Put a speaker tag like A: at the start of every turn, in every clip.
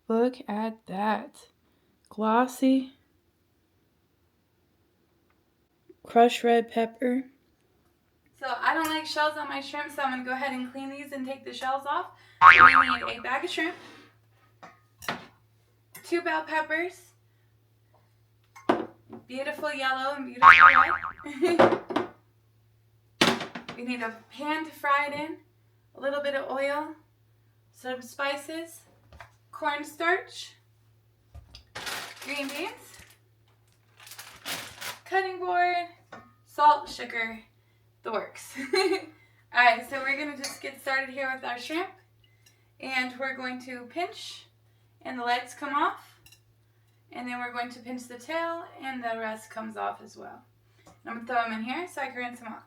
A: Look at that. Glossy. Crushed red pepper. So I don't like shells on my shrimp, so I'm going to go ahead and clean these and take the shells off. We need a bag of shrimp, 2 bell peppers, beautiful yellow and beautiful red. We need a pan to fry it in, a little bit of oil, some spices, cornstarch, green beans, cutting board, salt, sugar, the works. Alright, so we're going to just get started here with our shrimp. And we're going to pinch and the legs come off. And then we're going to pinch the tail and the rest comes off as well. I'm going to throw them in here so I can rinse them off.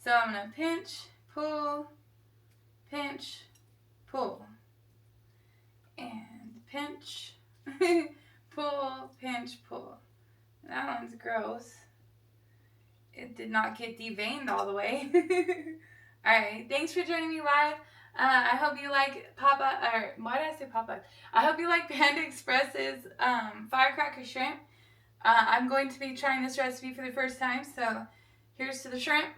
A: So I'm going to pinch, pull, and pinch, pull, pinch, pull. That one's gross. It did not get deveined all the way. Alright, thanks for joining me live. I hope you like why did I say Papa? I hope you like Panda Express's Firecracker shrimp. I'm going to be trying this recipe for the first time, so here's to the shrimp.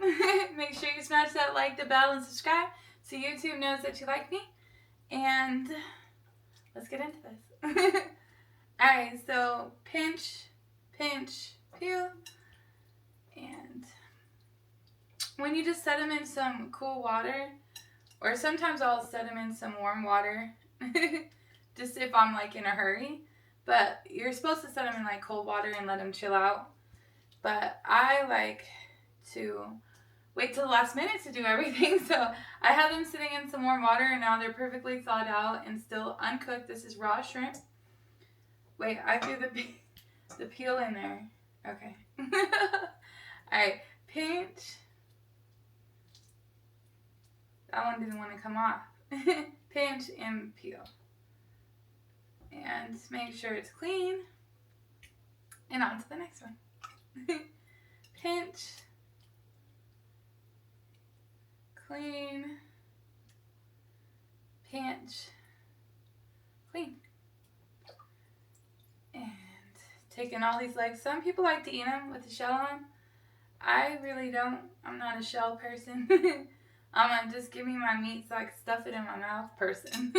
A: Make sure you smash that like, the bell, and subscribe so YouTube knows that you like me. And let's get into this. Alright, so pinch, peel. And when you just set them in some cool water, or sometimes I'll set them in some warm water, just if I'm like in a hurry. But you're supposed to set them in like cold water and let them chill out. But I like to wait till the last minute to do everything. So I have them sitting in some warm water and now they're perfectly thawed out and still uncooked. This is raw shrimp. Wait, I threw the peel in there. Okay. Alright, pinch. That one didn't want to come off. Pinch and peel. And make sure it's clean. And on to the next one. Pinch. Clean. Pinch. Clean. And taking all these legs. Some people like to eat them with the shell on. I really don't. I'm not a shell person. I'm just give me my meat so I can stuff it in my mouth person.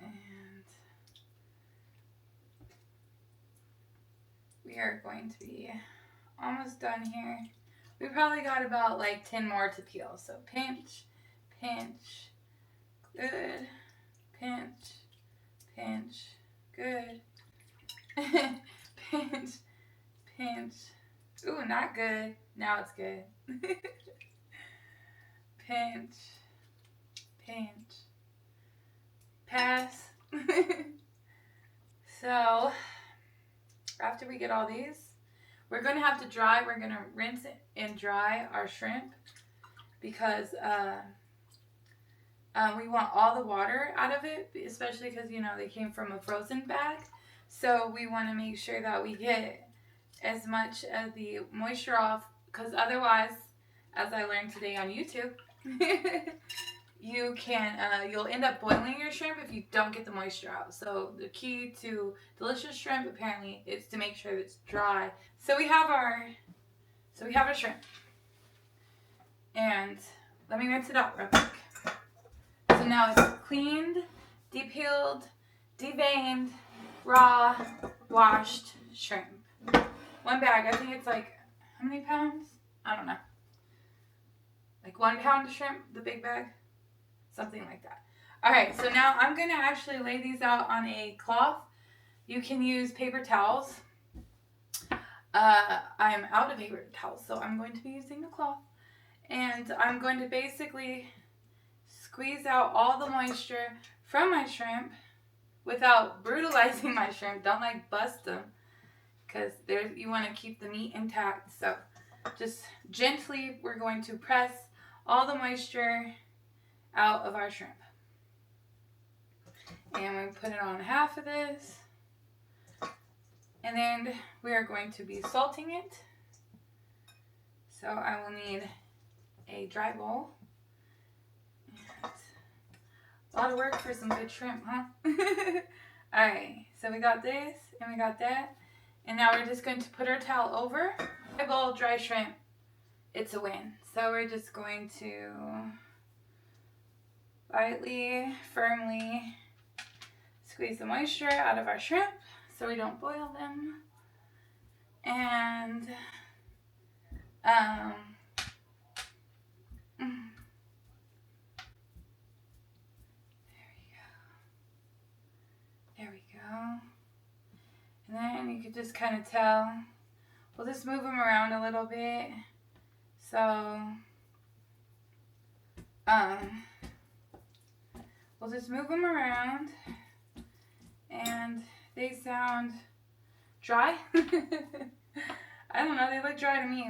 A: And we are going to be almost done here. We probably got about like 10 more to peel. So pinch, good, pinch, good, pinch. Ooh, not good. Now it's good. Pinch, pass. So, after we get all these, we're going to have to dry. We're going to rinse and dry our shrimp because we want all the water out of it, especially because, you know, they came from a frozen bag. So we want to make sure that we get as much of the moisture off, because otherwise, as I learned today on YouTube, you'll end up boiling your shrimp if you don't get the moisture out. So the key to delicious shrimp apparently is to make sure that it's dry. So we have our shrimp, and let me rinse it out real quick. So now it's cleaned, depeeled, deveined, raw, washed shrimp. One bag. I think it's like, how many pounds? I don't know. Like 1 pound of shrimp, the big bag. Something like that. Alright, so now I'm going to actually lay these out on a cloth. You can use paper towels. I'm out of paper towels, so I'm going to be using the cloth. And I'm going to basically squeeze out all the moisture from my shrimp without brutalizing my shrimp. Don't like bust them, because you want to keep the meat intact. So just gently we're going to press all the moisture out of our shrimp. And we put it on half of this. And then we are going to be salting it. So I will need a dry bowl. And A lot of work for some good shrimp, huh? Alright, so we got this and we got that. And now we're just going to put our towel over. A bowl dry shrimp, it's a win. So we're just going to lightly, firmly squeeze the moisture out of our shrimp so we don't boil them. And there we go. And then you could just kind of tell. We'll just move them around a little bit. So, we'll just move them around. And they sound dry. I don't know, they look dry to me.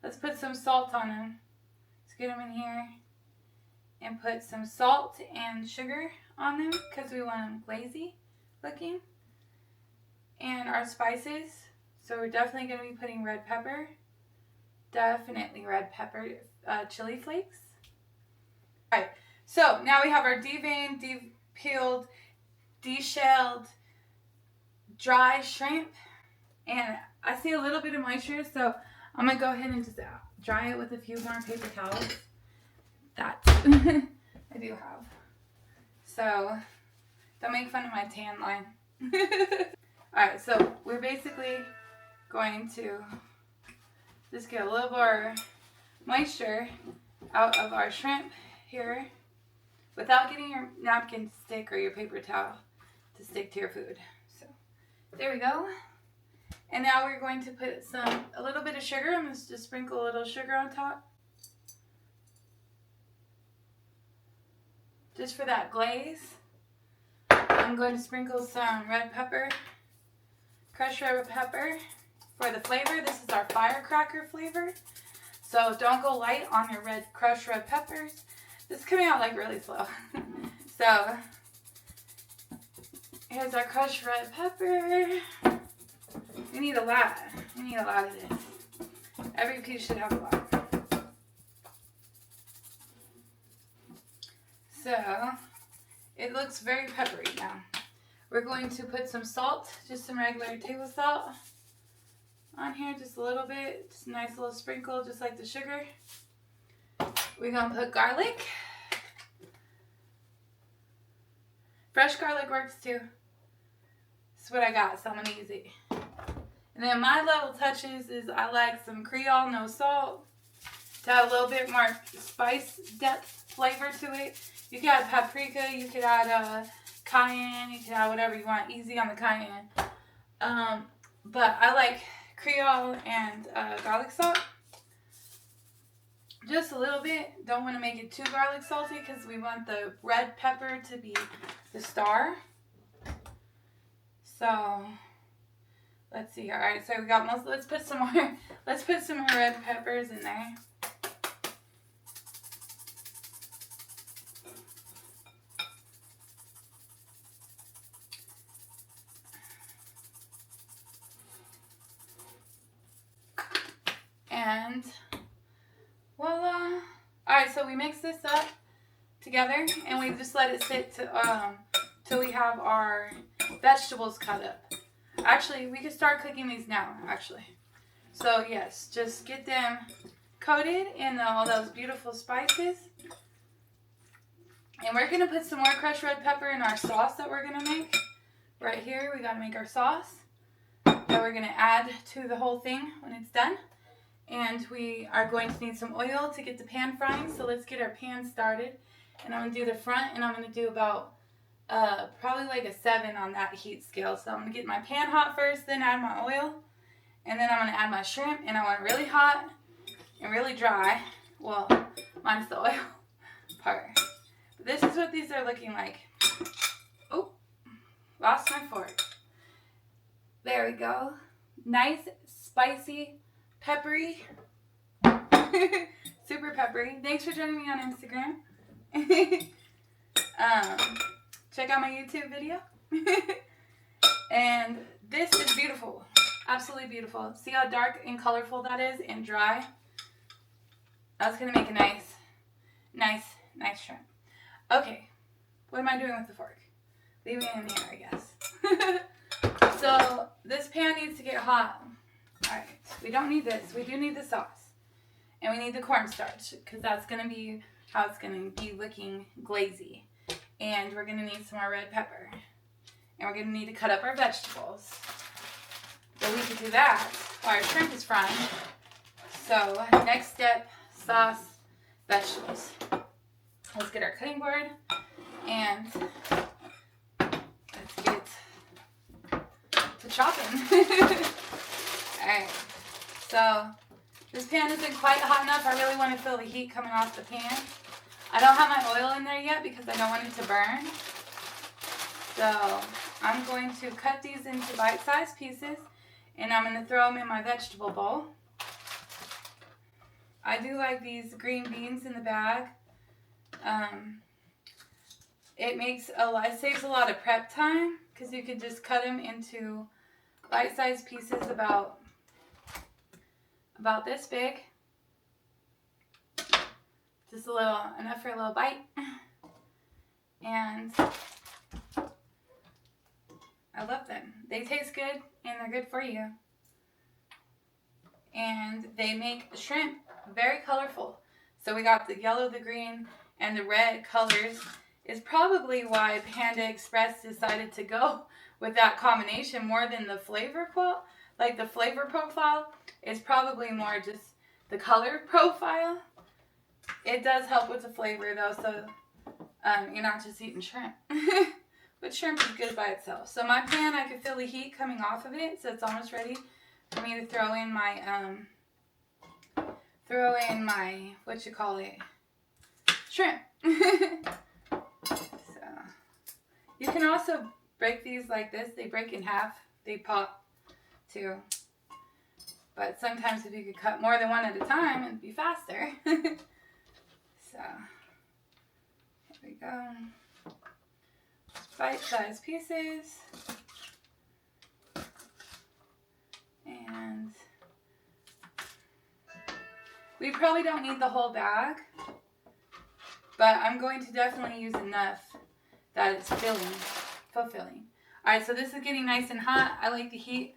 A: Let's put some salt on them. Let's get them in here and put some salt and sugar on them because we want them glazy looking. And our spices. So we're definitely going to be putting red pepper. Definitely red pepper, chili flakes. Alright, so now we have our deveined, de-peeled, de-shelled, dry shrimp. And I see a little bit of moisture, so I'm going to go ahead and just dry it with a few more paper towels. That I do have. So, don't make fun of my tan line. Alright, so we're basically going to just get a little more moisture out of our shrimp here without getting your napkin to stick or your paper towel to stick to your food. So, there we go. And now we're going to put a little bit of sugar. I'm going to just sprinkle a little sugar on top. Just for that glaze. I'm going to sprinkle some red pepper, crushed red pepper for the flavor. This is our Firecracker flavor. So don't go light on your crushed red peppers. This is coming out like really slow. So here's our crushed red pepper. We need a lot. We need a lot of this. Every piece should have a lot. So it looks very peppery now. We're going to put some salt, just some regular table salt on here, just a little bit. Just a nice little sprinkle, just like the sugar. We're going to put garlic. Fresh garlic works too. That's what I got, so I'm going to use it. And then my little touches is I like some Creole, no salt, to add a little bit more spice depth flavor to it. You could add paprika, you could add cayenne, you could add whatever you want, easy on the cayenne. But I like Creole and garlic salt. Just a little bit. Don't want to make it too garlic salty because we want the red pepper to be the star. So let's see. All right, so we got most. Let's put some more. Let's put some more red peppers in there. And voila. Alright, so we mix this up together and we just let it sit till we have our vegetables cut up. Actually, we can start cooking these now, actually. So yes, just get them coated in all those beautiful spices. And we're going to put some more crushed red pepper in our sauce that we're going to make. Right here, we got to make our sauce that we're going to add to the whole thing when it's done. And we are going to need some oil to get the pan frying. So let's get our pan started. And I'm going to do the front, and I'm going to do about probably like a 7 on that heat scale. So I'm going to get my pan hot first, then add my oil. And then I'm going to add my shrimp, and I want it really hot and really dry. Well, minus the oil part. But this is what these are looking like. Oh, lost my fork. There we go. Nice, spicy, peppery. Super peppery. Thanks for joining me on Instagram. Check out my YouTube video. And this is beautiful. Absolutely beautiful. See how dark and colorful that is and dry? That's going to make a nice shrimp. Okay. What am I doing with the fork? Leaving it in the air, I guess. So this pan needs to get hot. Alright, we don't need this. We do need the sauce. And we need the cornstarch, because that's going to be how it's going to be looking glazy. And we're going to need some more red pepper. And we're going to need to cut up our vegetables. But we can do that while our shrimp is frying. So next step, sauce, vegetables. Let's get our cutting board and let's get to chopping. Alright, so this pan isn't quite hot enough. I really want to feel the heat coming off the pan. I don't have my oil in there yet because I don't want it to burn. So I'm going to cut these into bite-sized pieces and I'm going to throw them in my vegetable bowl. I do like these green beans in the bag. It saves a lot of prep time because you could just cut them into bite-sized pieces about this big. Just enough for a little bite. And I love them. They taste good and they're good for you. And they make the shrimp very colorful. So we got the yellow, the green, and the red colors. Is probably why Panda Express decided to go with that combination more than the flavor the flavor profile is probably more just the color profile. It does help with the flavor though, so you're not just eating shrimp. But shrimp is good by itself. So my pan, I can feel the heat coming off of it, so it's almost ready for me to throw in my shrimp. So you can also break these like this. They break in half. They pop too. But sometimes if you could cut more than one at a time, it'd be faster. So here we go. Bite-sized pieces. And we probably don't need the whole bag, but I'm going to definitely use enough that it's fulfilling. Alright, so this is getting nice and hot. I like the heat.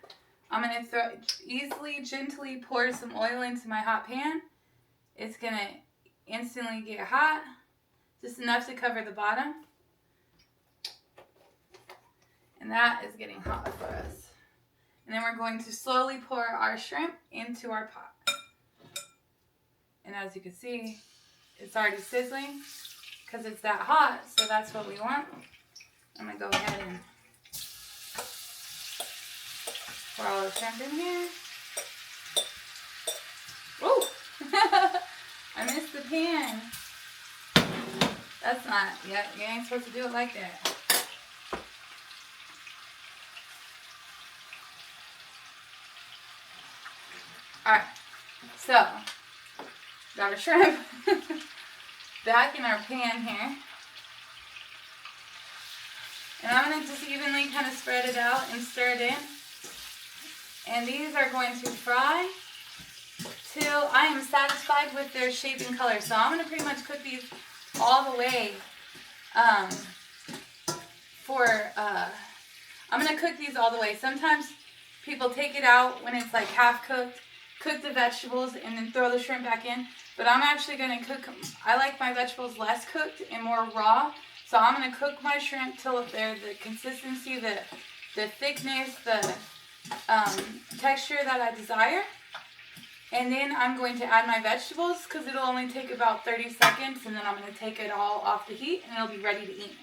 A: I'm going to gently pour some oil into my hot pan. It's going to instantly get hot, just enough to cover the bottom. And that is getting hot for us. And then we're going to slowly pour our shrimp into our pot. And as you can see, it's already sizzling because it's that hot, so that's what we want. I'm going to go ahead and pour all the shrimp in here. Woo! I missed the pan. That's not, you ain't supposed to do it like that. Alright, so, got our shrimp back in our pan here. And I'm going to just evenly kind of spread it out and stir it in. And these are going to fry till I am satisfied with their shape and color. So I'm going to pretty much cook these all the way I'm going to cook these all the way. Sometimes people take it out when it's like half cooked, cook the vegetables, and then throw the shrimp back in. But I'm actually going to cook, I like my vegetables less cooked and more raw. So I'm going to cook my shrimp till they're the consistency, the thickness, the texture that I desire. And then I'm going to add my vegetables because it'll only take about 30 seconds. And then I'm going to take it all off the heat and it'll be ready to eat.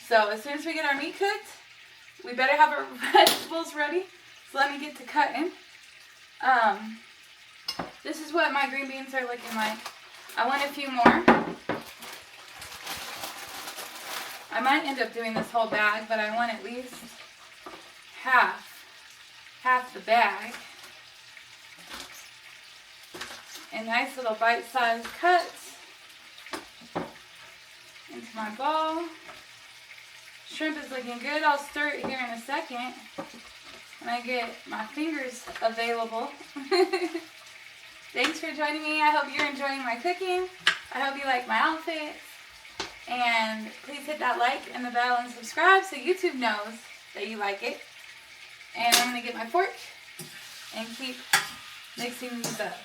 A: So as soon as we get our meat cooked, we better have our vegetables ready. So let me get to cutting. This is what my green beans are looking like. I want a few more. I might end up doing this whole bag, but I want at least half the bag. And nice little bite-sized cuts into my bowl. Shrimp is looking good. I'll stir it here in a second when I get my fingers available. Thanks for joining me. I hope you're enjoying my cooking. I hope you like my outfits. And please hit that like and the bell and subscribe so YouTube knows that you like it. And I'm going to get my fork and keep mixing these up.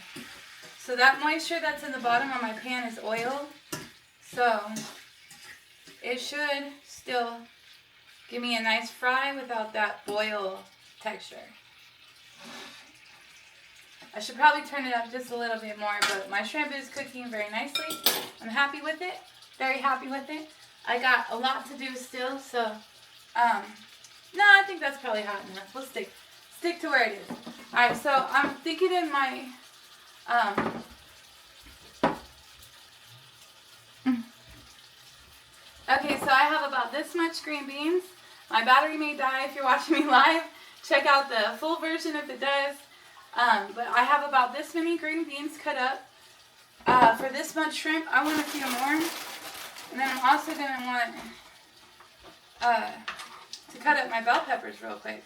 A: So that moisture that's in the bottom of my pan is oil. So it should still give me a nice fry without that boil texture. I should probably turn it up just a little bit more, but my shrimp is cooking very nicely. I'm happy with it. Very happy with it. I got a lot to do still, so no, I think that's probably hot enough. We'll stick to where it is. Alright, so I'm thinking in my okay, so I have about this much green beans. My battery may die if you're watching me live. Check out the full version if it does. But I have about this many green beans cut up. For this much shrimp, I want a few more. And then I'm also going to want to cut up my bell peppers real quick.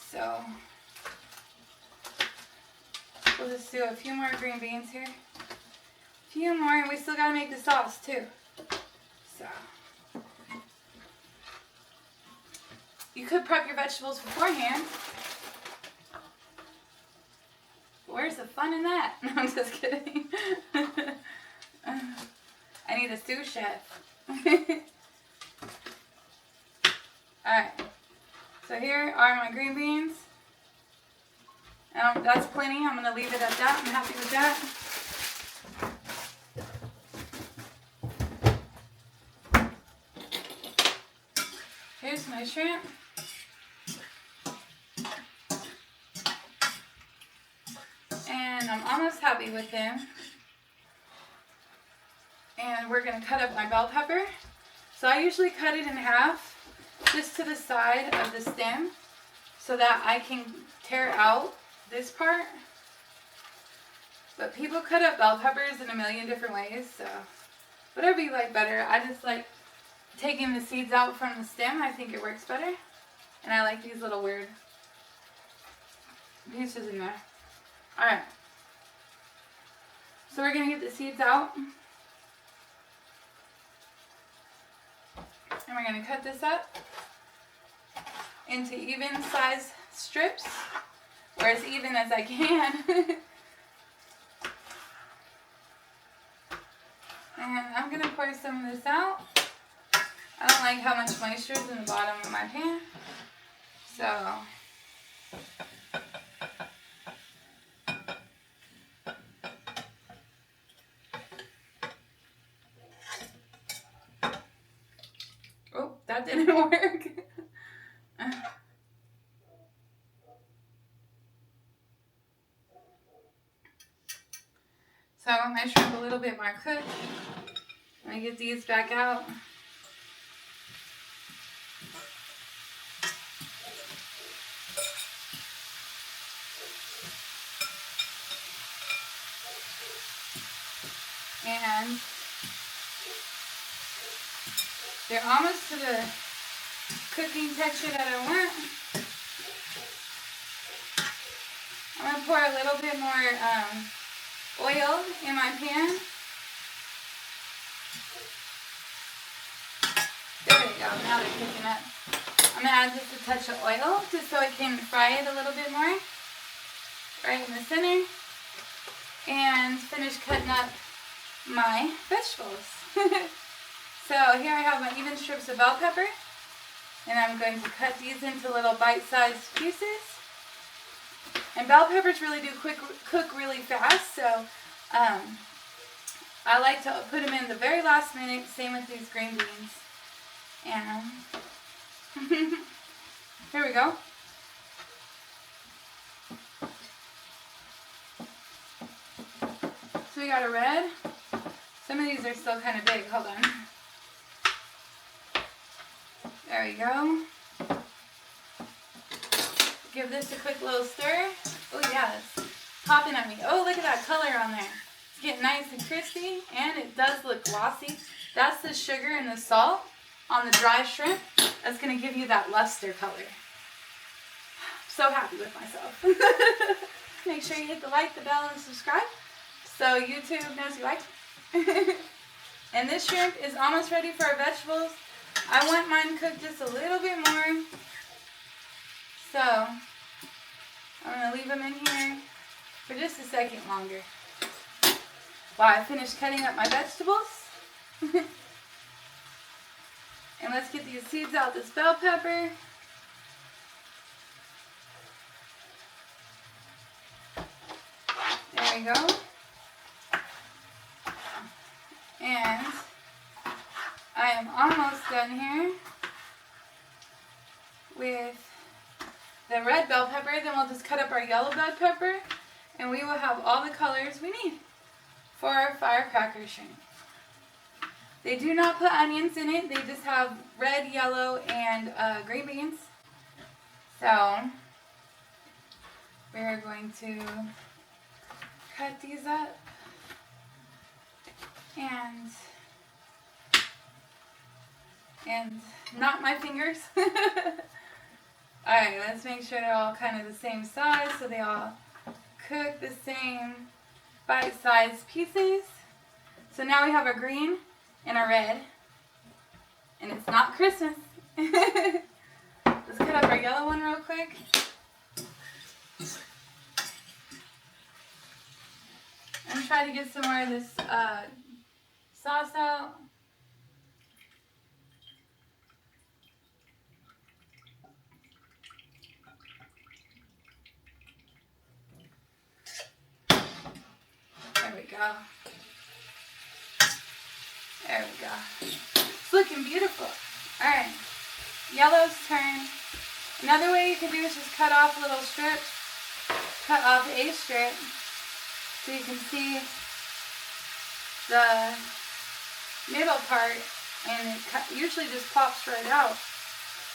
A: So we'll just do a few more green beans here. A few more, and we still got to make the sauce too. So you could prep your vegetables beforehand. Where's the fun in that? No, I'm just kidding. I need a sous chef. Alright. So here are my green beans. That's plenty. I'm going to leave it at that. I'm happy with that. Here's my shrimp. And I'm almost happy with them. And we're going to cut up my bell pepper. So I usually cut it in half, just to the side of the stem, so that I can tear out this part. But people cut up bell peppers in a million different ways, so whatever you like better. I just like taking the seeds out from the stem. I think it works better. And I like these little weird pieces in there. Alright. So we're going to get the seeds out. And we're going to cut this up into even size strips, or as even as I can. And I'm going to pour some of this out. I don't like how much moisture is in the bottom of my pan. So oh, that didn't work. So I want my shrimp a little bit more cooked. Let me get these back out. And they're almost to the cooking texture that I want. I'm going to pour a little bit more oil in my pan. There we go, now they're cooking up. I'm going to add just a touch of oil just so I can fry it a little bit more. Right in the center. And finish cutting up my vegetables. So here I have my even strips of bell pepper. And I'm going to cut these into little bite-sized pieces. And bell peppers really do cook really fast, so I like to put them in the very last minute, same with these green beans. And here we go. So we got a red. Some of these are still kind of big. Hold on. There we go. Give this a quick little stir. Oh yeah, it's popping at me. Oh, look at that color on there. It's getting nice and crispy, and it does look glossy. That's the sugar and the salt on the dry shrimp. That's going to give you that luster color. So happy with myself. Make sure you hit the like, the bell, and subscribe so YouTube knows you like. And this shrimp is almost ready for our vegetables. I want mine cooked just a little bit more. So, I'm going to leave them in here for just a second longer while I finish cutting up my vegetables. And let's get these seeds out this bell pepper. There we go. And I am almost done here with the red bell pepper. Then we'll just cut up our yellow bell pepper and we will have all the colors we need for our firecracker shrimp. They do not put onions in it. They just have red, yellow, and green beans. So we're going to cut these up and not my fingers. Alright, let's make sure they're all kind of the same size so they all cook the same bite-sized pieces. So now we have our green and a red, and it's not Christmas. Let's cut up our yellow one real quick. And try to get some more of this sauce out. There we go. There we go. It's looking beautiful. Alright. Yellow's turn. Another way you can do is just cut off little strips. Cut off a strip so you can see the middle part, and it usually just pops right out,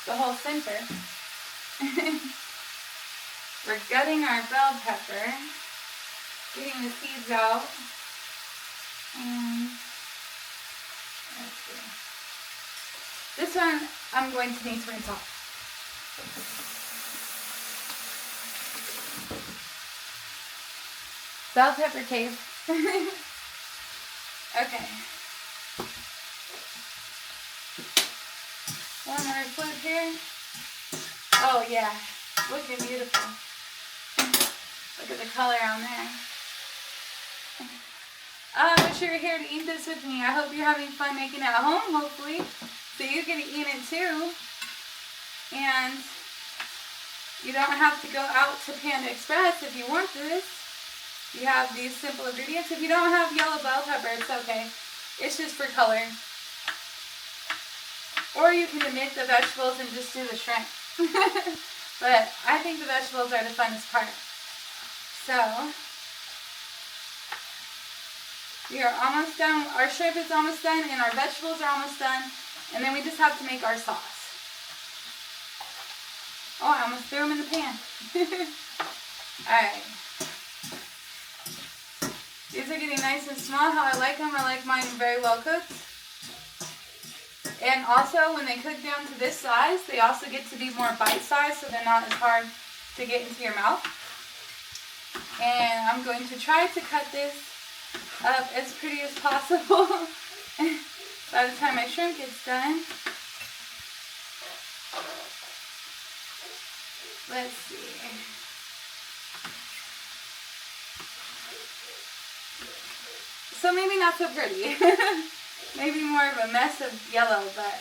A: the whole center. We're gutting our bell pepper, getting the seeds out, and let's see. This one I'm going to need to rinse off. Bell pepper cave. Okay. One more flip here. Oh yeah, looking beautiful. Look at the color on there. I wish you were here to eat this with me. I hope you're having fun making it at home, hopefully. So you get to eat it too. And you don't have to go out to Panda Express if you want this. You have these simple ingredients. If you don't have yellow bell pepper, it's okay. It's just for color. Or you can omit the vegetables and just do the shrimp. But I think the vegetables are the funnest part. So, we are almost done. Our shrimp is almost done and our vegetables are almost done. And then we just have to make our sauce. Oh, I almost threw them in the pan. Alright. These are getting nice and small, how I like them. I like mine very well cooked. And also, when they cook down to this size, they also get to be more bite-sized, so they're not as hard to get into your mouth. And I'm going to try to cut this up as pretty as possible by the time my shrimp gets done. Let's see. So maybe not so pretty. Maybe more of a mess of yellow, but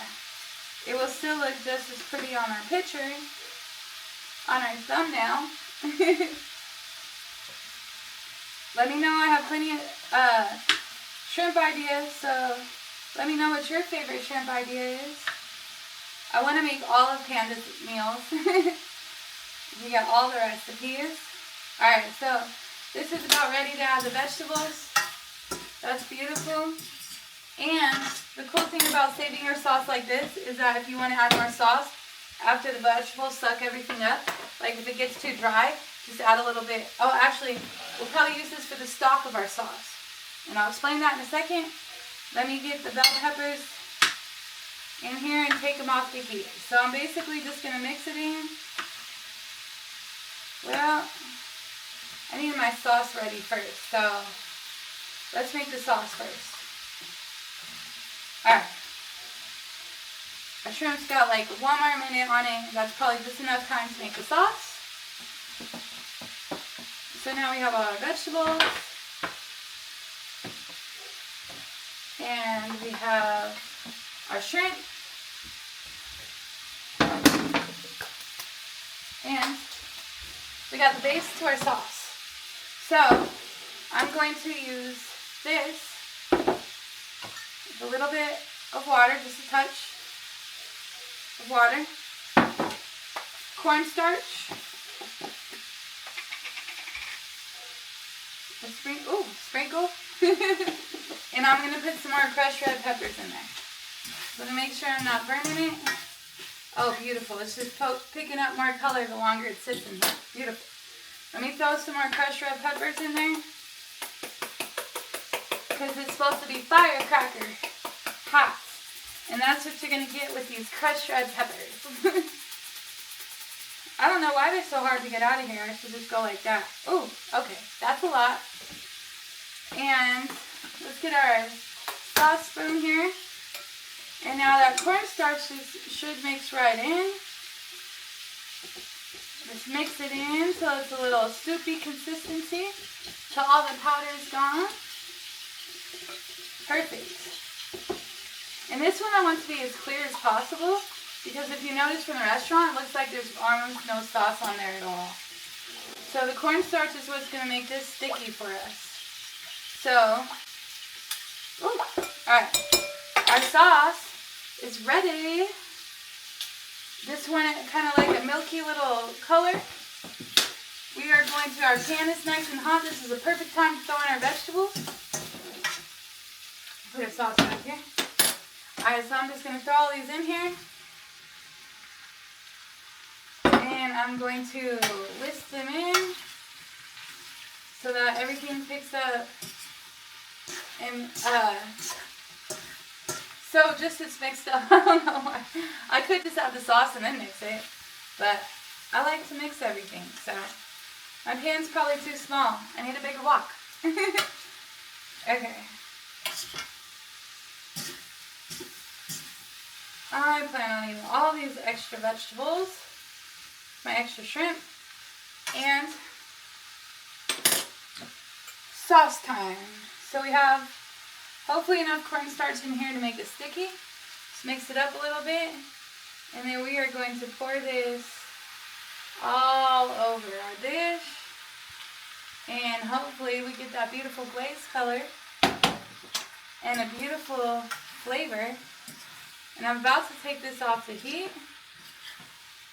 A: it will still look just as pretty on our picture, on our thumbnail. Let me know. I have plenty of shrimp ideas, so let me know what your favorite shrimp idea is. I want to make all of Panda's meals. You get all the recipes. Alright, so this is about ready to add the vegetables. That's beautiful. And the cool thing about saving your sauce like this is that if you want to add more sauce after the vegetables suck everything up, like if it gets too dry, just add a little bit. Oh, actually, we'll probably use this for the stock of our sauce. And I'll explain that in a second. Let me get the bell peppers in here and take them off the heat. So I'm basically just going to mix it in. Well, I need my sauce ready first, so let's make the sauce first. Alright. Our shrimp's got like 1 more minute on it. That's probably just enough time to make the sauce. So now we have all our vegetables. And we have our shrimp. And we got the base to our sauce. So I'm going to use this with a little bit of water, just a touch of water, cornstarch, a sprinkle, and I'm going to put some more crushed red peppers in there. I'm going to make sure I'm not burning it. Oh, beautiful. It's just picking up more color the longer it sits in there. Beautiful. Let me throw some more crushed red peppers in there, because it's supposed to be firecracker hot. And that's what you're going to get with these crushed red peppers. I don't know why they're so hard to get out of here. I should just go like that. Oh, okay. That's a lot. And let's get our sauce spoon here. And now that cornstarch should mix right in. Just mix it in so it's a little soupy consistency till all the powder is gone. Perfect. And this one I want to be as clear as possible, because if you notice from the restaurant, it looks like there's almost no sauce on there at all. So the cornstarch is what's going to make this sticky for us. So, alright, our sauce is ready. This one kind of like a milky little color. We are going to, our pan is nice and hot. This is a perfect time to throw in our vegetables. Put our sauce back here. Alright, so I'm just going to throw all these in here. And I'm going to whisk them in so that everything picks up. And, so just it's mixed up. I don't know why. I could just add the sauce and then mix it. But I like to mix everything. So my pan's probably too small. I need a bigger wok. Okay. I plan on eating all these extra vegetables, my extra shrimp, and sauce time. So we have hopefully enough cornstarch in here to make it sticky. Just mix it up a little bit, and then we are going to pour this all over our dish, and hopefully we get that beautiful glaze color and a beautiful flavor. And I'm about to take this off the heat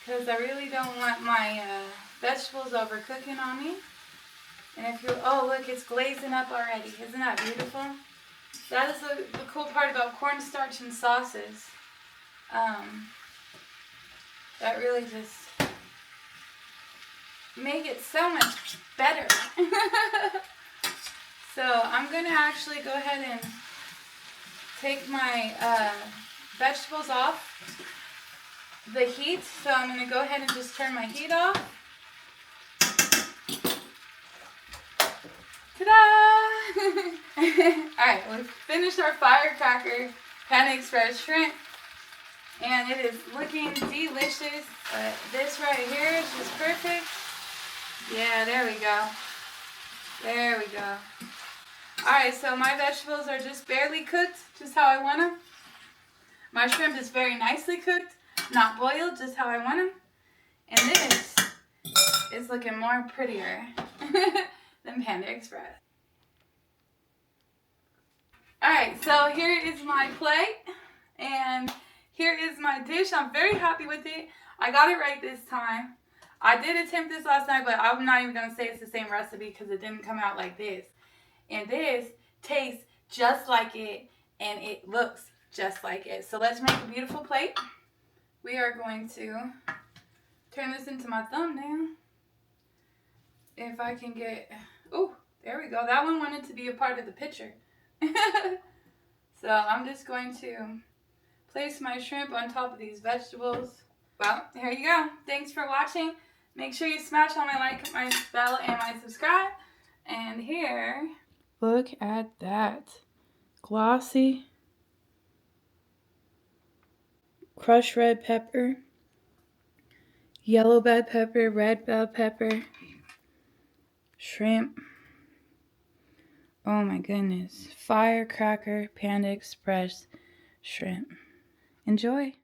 A: because I really don't want my vegetables overcooking on me. And if you, oh look, it's glazing up already. Isn't that beautiful? That is the cool part about cornstarch and sauces. That really just make it so much better. So I'm going to actually go ahead and take my vegetables off the heat. So I'm going to go ahead and just turn my heat off. Ta-da! Alright, we've finished our Firecracker Panda Express shrimp. And it is looking delicious. This right here is just perfect. Yeah, there we go. There we go. Alright, so my vegetables are just barely cooked, just how I want them. My shrimp is very nicely cooked, not boiled, just how I want them. And this is looking more prettier than Panda Express. Alright, so here is my plate, and here is my dish. I'm very happy with it. I got it right this time. I did attempt this last night, but I'm not even going to say it's the same recipe because it didn't come out like this. And this tastes just like it, and it looks just like it. So let's make a beautiful plate. We are going to turn this into my thumbnail. If I can get, oh, there we go. That one wanted to be a part of the picture. So I'm just going to place my shrimp on top of these vegetables. Well, here you go. Thanks for watching. Make sure you smash on my like, my bell, and my subscribe. And here, look at that. Glossy. crushed red pepper, yellow bell pepper, red bell pepper, shrimp. Oh my goodness. Firecracker, Panda Express shrimp. Enjoy.